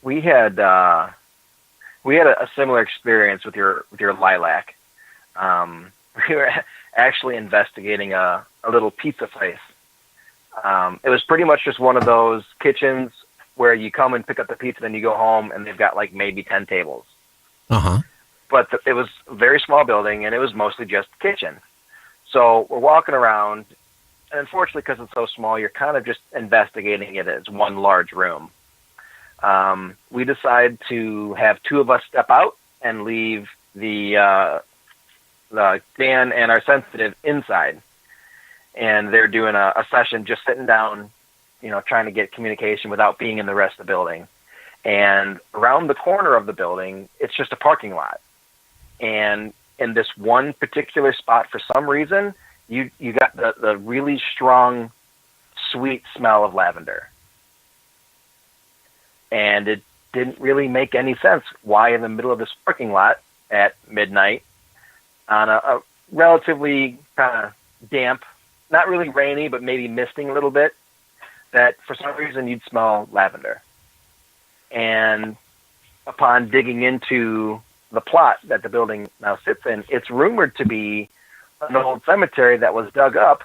we had a similar experience with your lilac. We were actually investigating a little pizza place. It was pretty much just one of those kitchens where you come and pick up the pizza, then you go home, and they've got like maybe 10 tables. Uh-huh. But it was a very small building, and it was mostly just kitchen. So we're walking around, and unfortunately, because it's so small, you're kind of just investigating it as one large room. We decide to have two of us step out and leave the Dan and our sensitive inside. And they're doing a session just sitting down, trying to get communication without being in the rest of the building. And around the corner of the building, it's just a parking lot. And in this one particular spot, for some reason, you got the really strong, sweet smell of lavender. And it didn't really make any sense why in the middle of this parking lot at midnight on a relatively kind of damp, not really rainy, but maybe misting a little bit, that for some reason you'd smell lavender. And upon digging into the plot that the building now sits in, it's rumored to be an old cemetery that was dug up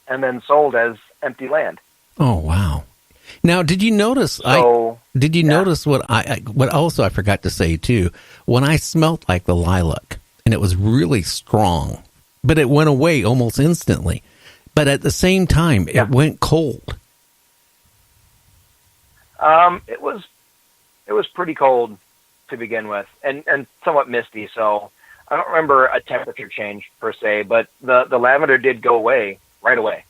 and then sold as empty land. Oh, wow. Now, did you notice? Notice what also I forgot to say too? When I smelt like the lilac, and it was really strong, but it went away almost instantly. But at the same time, it went cold. It was pretty cold to begin with, and somewhat misty. So I don't remember a temperature change per se, but the lavender did go away right away.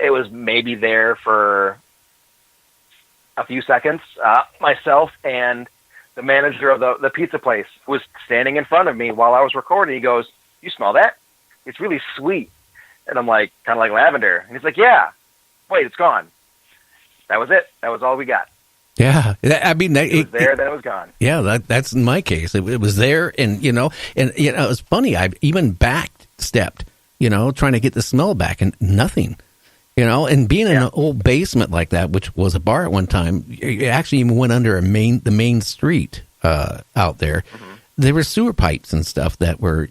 It was maybe there for a few seconds. Myself and the manager of the pizza place was standing in front of me while I was recording. He goes, "You smell that? It's really sweet." And I'm like, kind of like lavender. And he's like, "Yeah. Wait, it's gone." That was it. That was all we got. Yeah, I mean, it was there, then it was gone. Yeah, that's in my case. It was there, and it was funny. I even backstepped, trying to get the smell back, and nothing. And being in an old basement like that, which was a bar at one time, it actually even went under the main street out there. Mm-hmm. There were sewer pipes and stuff that were,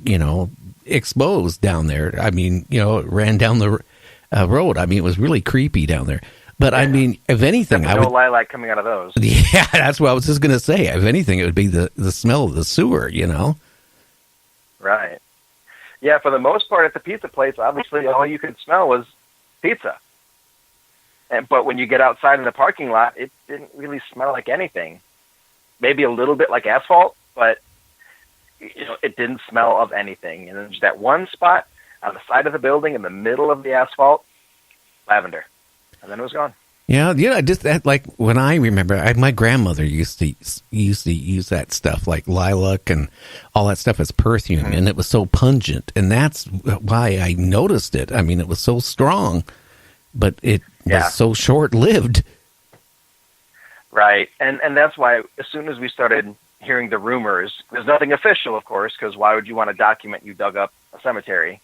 exposed down there. I mean, it ran down the road. I mean, it was really creepy down there. But I mean, if anything, I would no lilac coming out of those. Yeah, that's what I was just going to say. If anything, it would be the smell of the sewer, Right. Yeah, for the most part at the pizza place, obviously all you could smell was pizza. But when you get outside in the parking lot, it didn't really smell like anything. Maybe a little bit like asphalt, but it didn't smell of anything. And then just that one spot on the side of the building in the middle of the asphalt, lavender. And then it was gone. Yeah, just that, like when I remember, my grandmother used to use that stuff like lilac and all that stuff as perfume, mm-hmm. and it was so pungent, and that's why I noticed it. I mean, it was so strong, but it was so short-lived. Right, and that's why as soon as we started hearing the rumors, there's nothing official, of course, because why would you want to document you dug up a cemetery?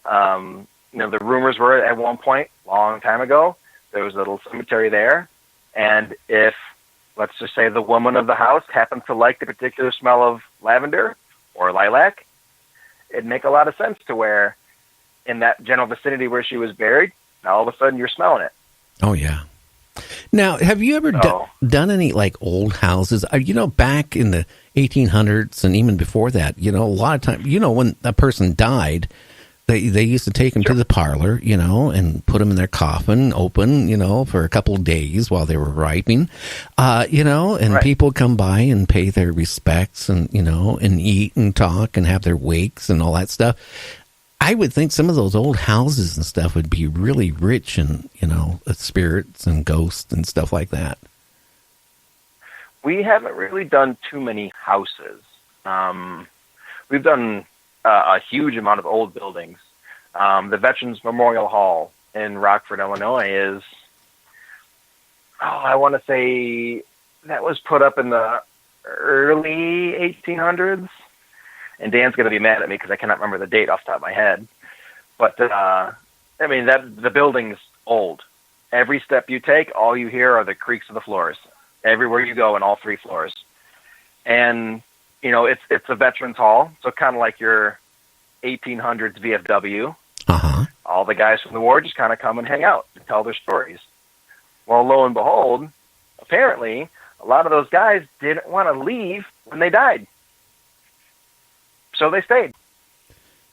The rumors were at one point, long time ago, there was a little cemetery there, and if, let's just say, the woman of the house happened to like the particular smell of lavender or lilac, it'd make a lot of sense to where in that general vicinity where she was buried, all of a sudden you're smelling it. Oh, yeah. Now, have you ever done any, like, old houses? Back in the 1800s and even before that, a lot of times, when a person died, They used to take them to the parlor, and put them in their coffin open, for a couple of days while they were ripening, and right. People come by and pay their respects and, and eat and talk and have their wakes and all that stuff. I would think some of those old houses and stuff would be really rich in, spirits and ghosts and stuff like that. We haven't really done too many houses. We've done a huge amount of old buildings. The Veterans Memorial Hall in Rockford, Illinois is, I want to say that was put up in the early 1800s. And Dan's going to be mad at me because I cannot remember the date off the top of my head. But, the building's old. Every step you take, all you hear are the creaks of the floors. everywhere you go in all 3 floors. And, it's a veterans hall, so kind of like your 1800s VFW. Uh-huh. All the guys from the war just kind of come and hang out and tell their stories. Well, lo and behold, apparently, a lot of those guys didn't want to leave when they died. So they stayed.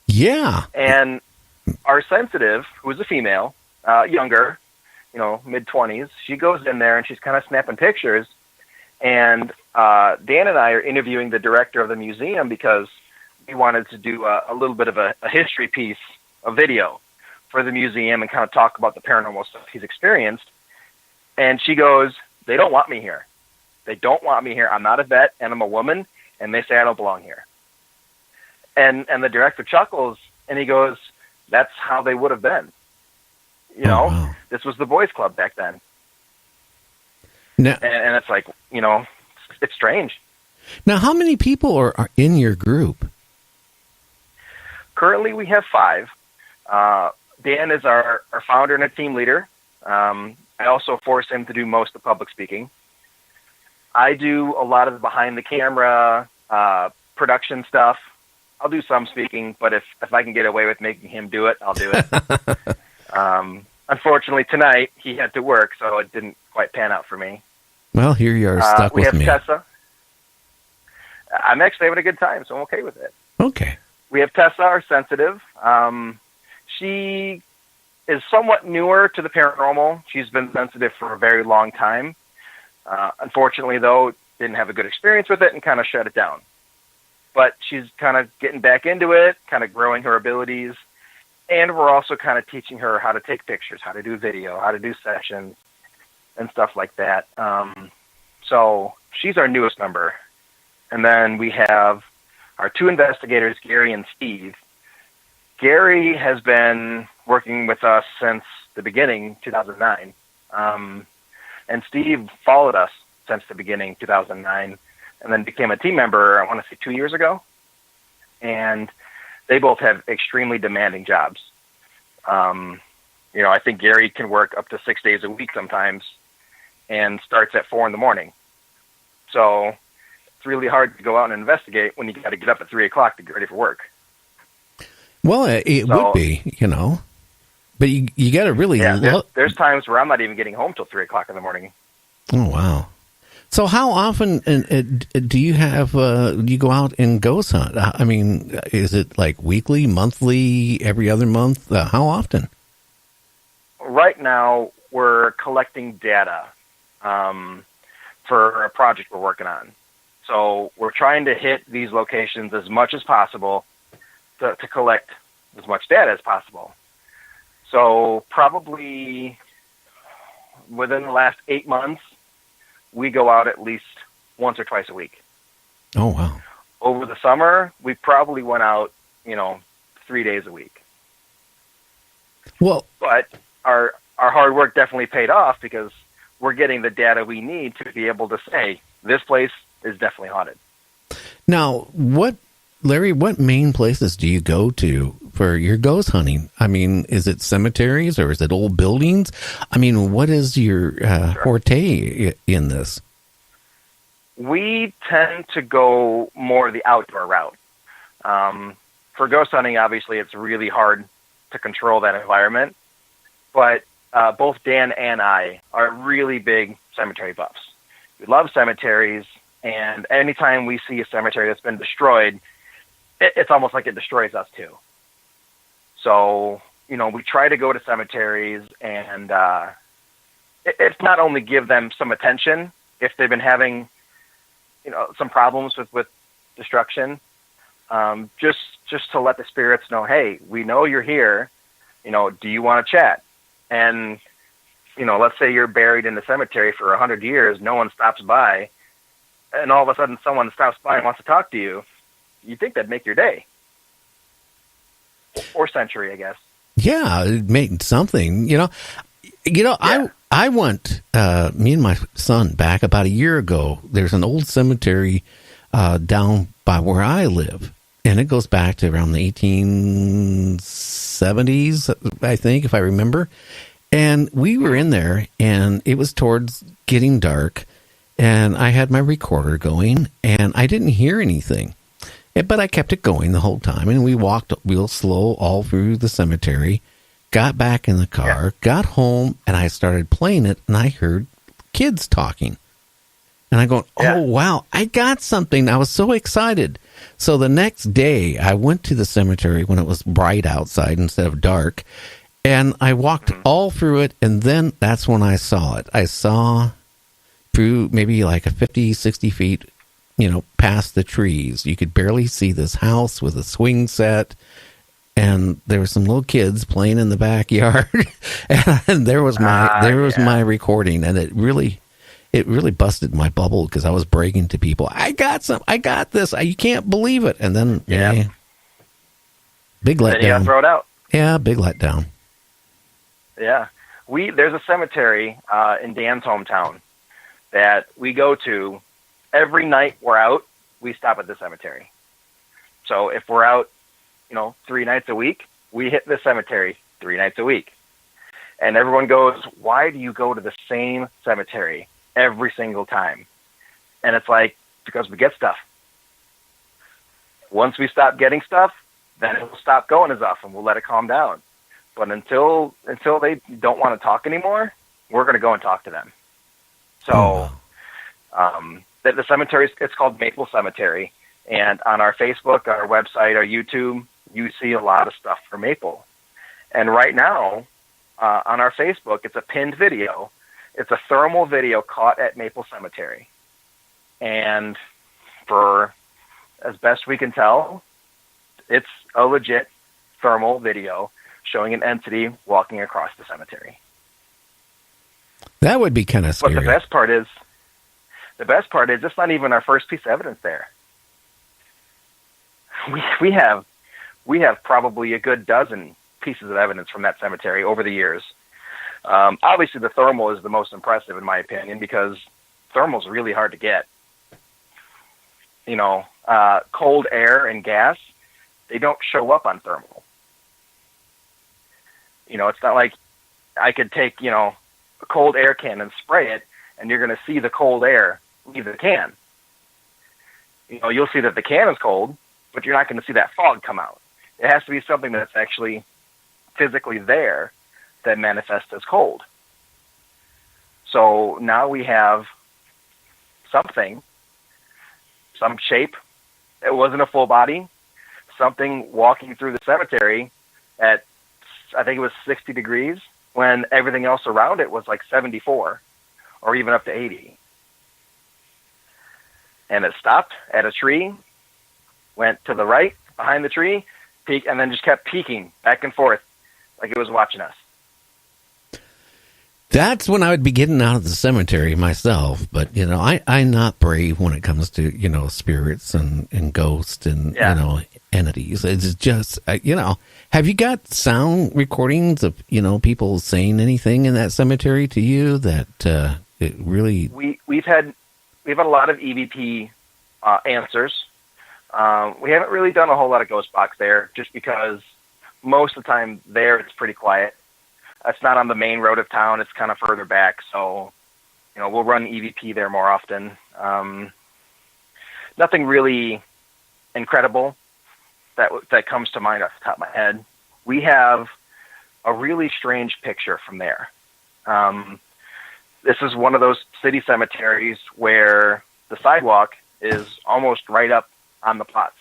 Yeah. And our sensitive, who is a female, younger, mid-20s, she goes in there and she's kind of snapping pictures. And Dan and I are interviewing the director of the museum because we wanted to do a little bit of a history piece, a video for the museum and kind of talk about the paranormal stuff he's experienced. And she goes, "They don't want me here. They don't want me here. I'm not a vet and I'm a woman, and they say I don't belong here." And the director chuckles and he goes, "That's how they would have been. Wow. This was the boys' club back then." Now, and it's like, it's strange. Now, how many people are in your group? Currently, we have 5. Dan is our founder and a team leader. I also force him to do most of the public speaking. I do a lot of the behind the camera production stuff. I'll do some speaking, but if I can get away with making him do it, I'll do it. Unfortunately, tonight he had to work, so it didn't quite pan out for me. Well, here you are stuck with me. We have Tessa. I'm actually having a good time, so I'm okay with it. Okay. We have Tessa, our sensitive. She is somewhat newer to the paranormal. She's been sensitive for a very long time. Unfortunately, though, didn't have a good experience with it and kind of shut it down. But she's kind of getting back into it, kind of growing her abilities. And we're also kind of teaching her how to take pictures, how to do video, how to do sessions, and stuff like that. So she's our newest member. And then we have our 2 investigators, Gary and Steve. Gary has been working with us since the beginning, 2009. And Steve followed us since the beginning, 2009, and then became a team member, I want to say 2 years ago. And they both have extremely demanding jobs. I think Gary can work up to 6 days a week sometimes and starts at 4 in the morning. So it's really hard to go out and investigate when you got to get up at 3 o'clock to get ready for work. Well, it would be, but you got to really. Yeah, there's times where I'm not even getting home till 3 o'clock in the morning. Oh, wow. So how often do you go out and ghost hunt? I mean, is it like weekly, monthly, every other month? How often? Right now, we're collecting data for a project we're working on. So we're trying to hit these locations as much as possible to collect as much data as possible. So probably within the last 8 months, we go out at least once or twice a week. Oh, wow. Over the summer, we probably went out, 3 days a week. Well, but our hard work definitely paid off because we're getting the data we need to be able to say this place is definitely haunted. Now, Larry, what main places do you go to for your ghost hunting? I mean, is it cemeteries or is it old buildings? I mean, what is your forte in this? We tend to go more the outdoor route. For ghost hunting, obviously, it's really hard to control that environment. But both Dan and I are really big cemetery buffs. We love cemeteries, and anytime we see a cemetery that's been destroyed, it's almost like it destroys us too. So, we try to go to cemeteries and it's not only give them some attention if they've been having, some problems with destruction, just to let the spirits know, hey, we know you're here, do you want to chat? And, let's say you're buried in the cemetery for 100 years, no one stops by, and all of a sudden someone stops by and wants to talk to you. You'd think that'd make your day. Or century, I guess. Yeah, it'd make something, Yeah. I went, me and my son, back about a year ago. There's an old cemetery down by where I live, and it goes back to around the 1870s, I think, if I remember. And we were in there, and it was towards getting dark, and I had my recorder going, and I didn't hear anything. But I kept it going the whole time, and we walked real slow all through the cemetery, got back in the car, got home, and I started playing it, and I heard kids talking. And I go, oh, wow, I got something. I was so excited. So the next day, I went to the cemetery when it was bright outside instead of dark, and I walked all through it, and then that's when I saw it. I saw through maybe like a 50, 60 feet, past the trees. You could barely see this house with a swing set, and there were some little kids playing in the backyard, and there was my recording, and it really busted my bubble because I was bragging to people, I got this, you can't believe it, and then big letdown. Then you got to throw it out. Yeah, big letdown. Yeah, there's a cemetery in Dan's hometown that we go to. Every night we're out, we stop at the cemetery. So if we're out, 3 nights a week, we hit the cemetery 3 nights a week. And everyone goes, why do you go to the same cemetery every single time? And it's like, because we get stuff. Once we stop getting stuff, then it will stop going as often. We'll let it calm down. But until they don't want to talk anymore, we're going to go and talk to them. So, the cemetery, it's called Maple Cemetery, and on our Facebook, our website, our YouTube, you see a lot of stuff for Maple. And right now, on our Facebook, it's a pinned video. It's a thermal video caught at Maple Cemetery. And for as best we can tell, it's a legit thermal video showing an entity walking across the cemetery. That would be kind of scary. But the best part is it's not even our first piece of evidence there. We have probably a good dozen pieces of evidence from that cemetery over the years. Obviously, the thermal is the most impressive, in my opinion, because thermal is really hard to get. Cold air and gas, they don't show up on thermal. It's not like I could take, a cold air can and spray it, and you're going to see the cold air leave the can. You'll see that the can is cold, but you're not going to see that fog come out. It has to be something that's actually physically there that manifests as cold. So now we have something, some shape. It wasn't a full body, something walking through the cemetery at, I think it was 60 degrees, when everything else around it was like 74 or even up to 80. And it stopped at a tree, went to the right behind the tree, peeked, and then just kept peeking back and forth like it was watching us. That's when I would be getting out of the cemetery myself. But, I'm not brave when it comes to, spirits and ghosts and, entities. It's just, have you got sound recordings of, people saying anything in that cemetery to you that it really... We've had a lot of EVP answers. We haven't really done a whole lot of ghost box there, just because most of the time there it's pretty quiet. It's not on the main road of town. It's kind of further back. So, we'll run EVP there more often. Nothing really incredible that comes to mind off the top of my head. We have a really strange picture from there. This is one of those city cemeteries where the sidewalk is almost right up on the plots.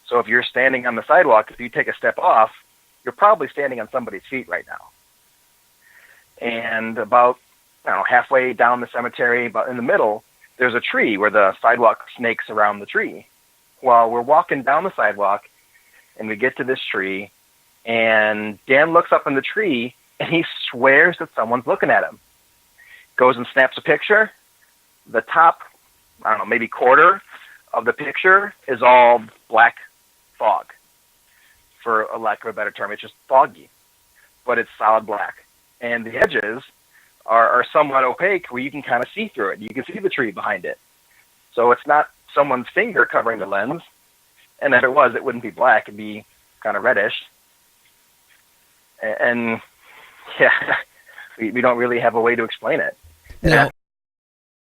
So if you're standing on the sidewalk, if you take a step off, you're probably standing on somebody's feet right now. And about, halfway down the cemetery, about in the middle, there's a tree where the sidewalk snakes around the tree. Well, we're walking down the sidewalk, and we get to this tree, and Dan looks up in the tree, and he swears that someone's looking at him. Goes and snaps a picture. The top, maybe quarter of the picture is all black fog. For a lack of a better term, it's just foggy, but it's solid black. And the edges are somewhat opaque where you can kind of see through it. You can see the tree behind it. So it's not someone's finger covering the lens. And if it was, it wouldn't be black. It'd be kind of reddish. And we don't really have a way to explain it. Now,